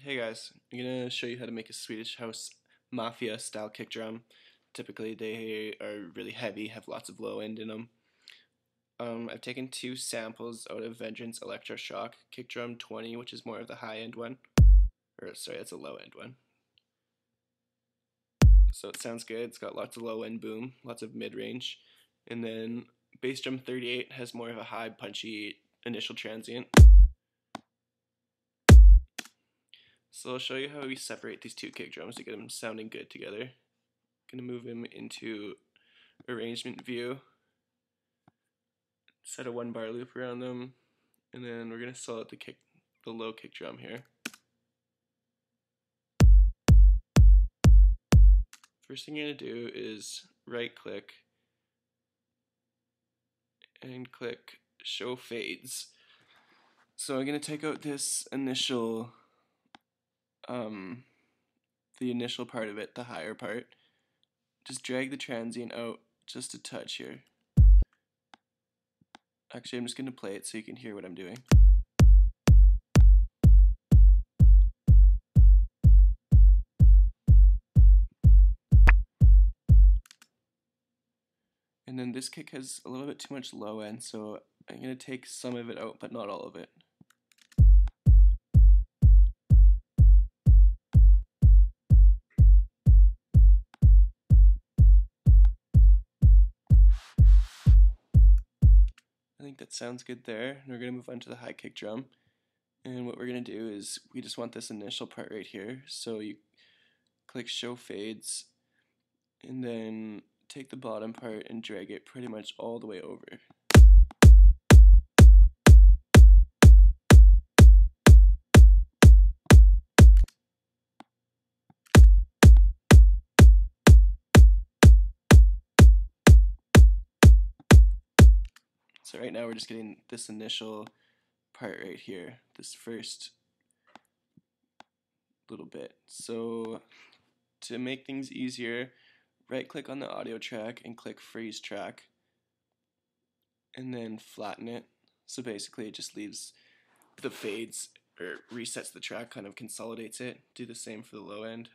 Hey guys, I'm gonna show you how to make a Swedish house Mafia style kick drum. Typically they are really heavy, have lots of low end in them. I've taken two samples out of Vengeance Electroshock kick drum 20, which is more of the high end one. Or sorry, that's a low end one. So it sounds good, it's got lots of low end boom, lots of mid range. And then bass drum 38 has more of a high punchy initial transient. So I'll show you how we separate these two kick drums to get them sounding good together. I'm going to move them into arrangement view, set a 1-bar loop around them, and then we're going to solo out the low kick drum here. First thing you're going to do is right click and click show fades. So I'm going to take out this initial the initial part of it, the higher part. Just drag the transient out just a touch here. Actually, I'm just going to play it so you can hear what I'm doing. And then this kick has a little bit too much low end, so I'm going to take some of it out, but not all of it. I think that sounds good there. And we're going to move on to the high kick drum. And what we're going to do is we just want this initial part right here. So you click show fades and then take the bottom part and drag it pretty much all the way over. So right now we're just getting this initial part right here, this first little bit. So to make things easier, right click on the audio track and click freeze track and then flatten it. So basically it just leaves the fades or resets the track, kind of consolidates it. Do the same for the low end.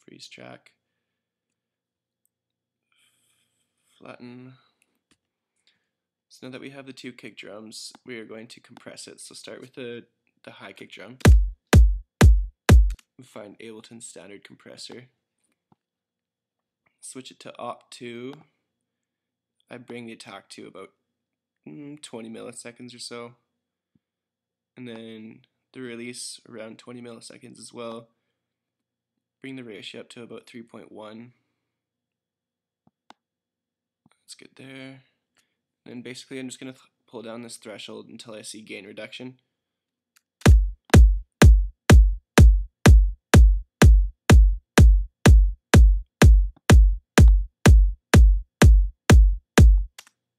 Freeze track, flatten. So now that we have the two kick drums, we are going to compress it. So start with the high kick drum. Find Ableton standard compressor. Switch it to Op2. I bring the attack to about 20 milliseconds or so. And then the release around 20 milliseconds as well. Bring the ratio up to about 3.1. That's good there. And basically I'm just going to pull down this threshold until I see gain reduction.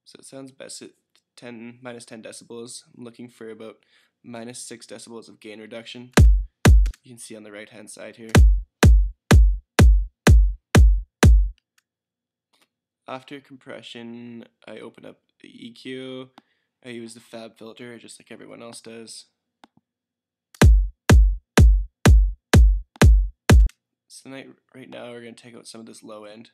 So it sounds best at minus 10 decibels. I'm looking for about minus 6 decibels of gain reduction. You can see on the right hand side here. After compression, I open up the EQ. I use the fab filter just like everyone else does. So right now we're going to take out some of this low end.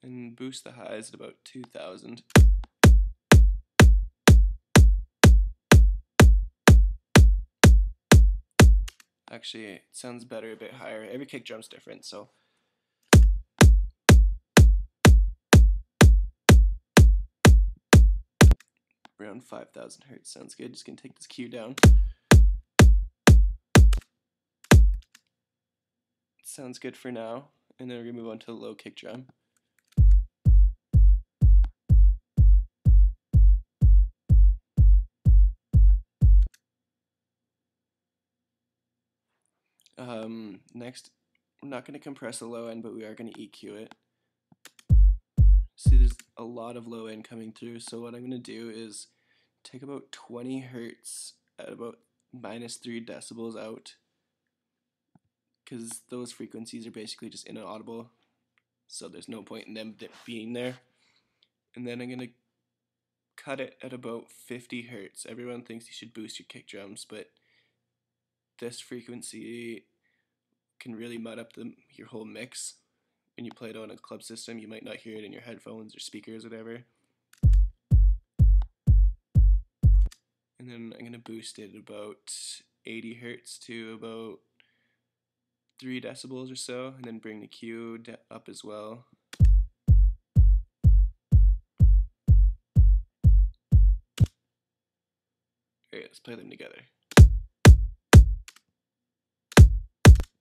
And boost the highs at about 2000. Actually, it sounds better a bit higher. Every kick drum's different, so. Around 5000 hertz sounds good. Just gonna take this cue down. Sounds good for now. And then we're gonna move on to the low kick drum. Next, we're not going to compress the low end, but we are going to EQ it. See, there's a lot of low end coming through, so what I'm going to do is take about 20 hertz at about minus 3 decibels out, because those frequencies are basically just inaudible, so there's no point in them being there. and then I'm going to cut it at about 50 hertz. Everyone thinks you should boost your kick drums, but this frequency can really mud up your whole mix. When you play it on a club system, you might not hear it in your headphones or speakers or whatever. And then I'm going to boost it about 80 hertz to about 3 decibels or so, and then bring the Q up as well. Alright, let's play them together.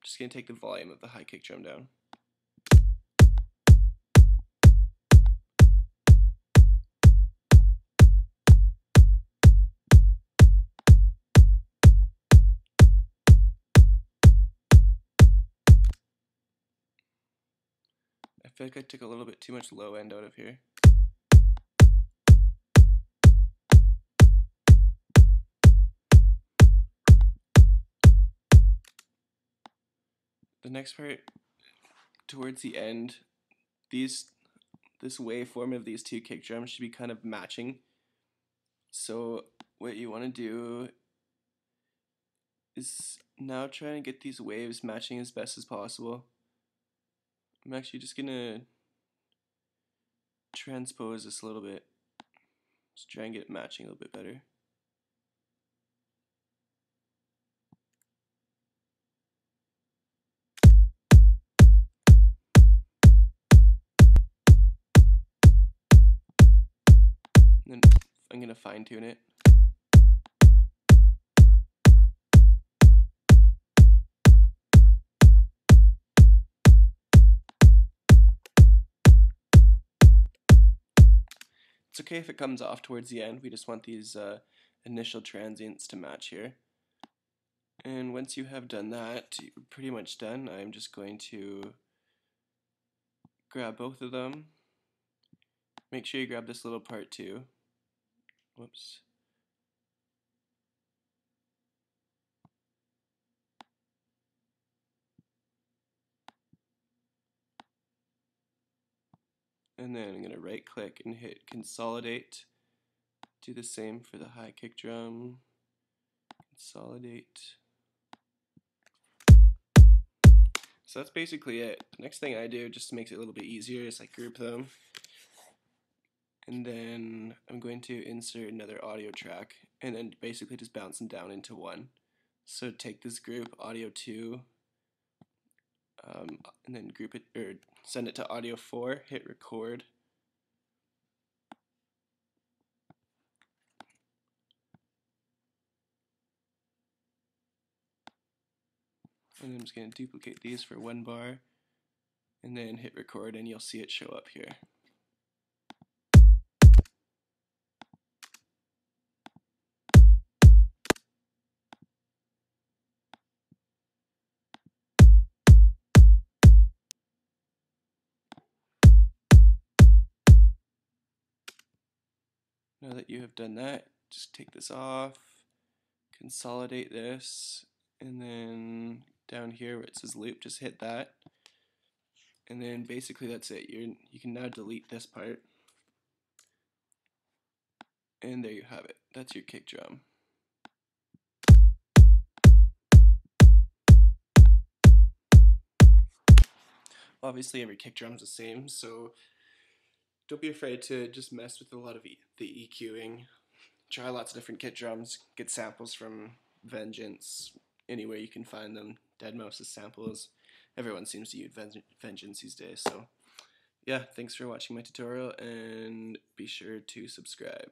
Just going to take the volume of the high kick drum down. I feel like I took a little bit too much low end out of here. The next part, towards the end, this waveform of these two kick drums should be kind of matching. So what you want to do is now try and get these waves matching as best as possible. I'm actually just gonna transpose this a little bit. Just try and get it matching a little bit better. And then I'm gonna fine tune it. It's okay if it comes off towards the end. We just want these initial transients to match here. And once you have done that, you're pretty much done. I'm just going to grab both of them. Make sure you grab this little part too. Whoops. And then I'm going to right click and hit consolidate. Do the same for the high kick drum. Consolidate. So that's basically it. Next thing I do, just to make it a little bit easier, is I group them. And then I'm going to insert another audio track and then basically just bounce them down into one. So take this group, audio 2, and then group it, or send it to audio 4, hit record. And then I'm just going to duplicate these for 1 bar, and then hit record, and you'll see it show up here. Now that you have done that, just take this off, consolidate this, and then down here where it says loop, just hit that. And then basically that's it. You can now delete this part. And there you have it. That's your kick drum. Obviously every kick drum's the same, so don't be afraid to just mess with a lot of the EQing. Try lots of different kick drums. Get samples from Vengeance, anywhere you can find them. Deadmau5's samples. Everyone seems to use Vengeance these days, so yeah, thanks for watching my tutorial, and be sure to subscribe.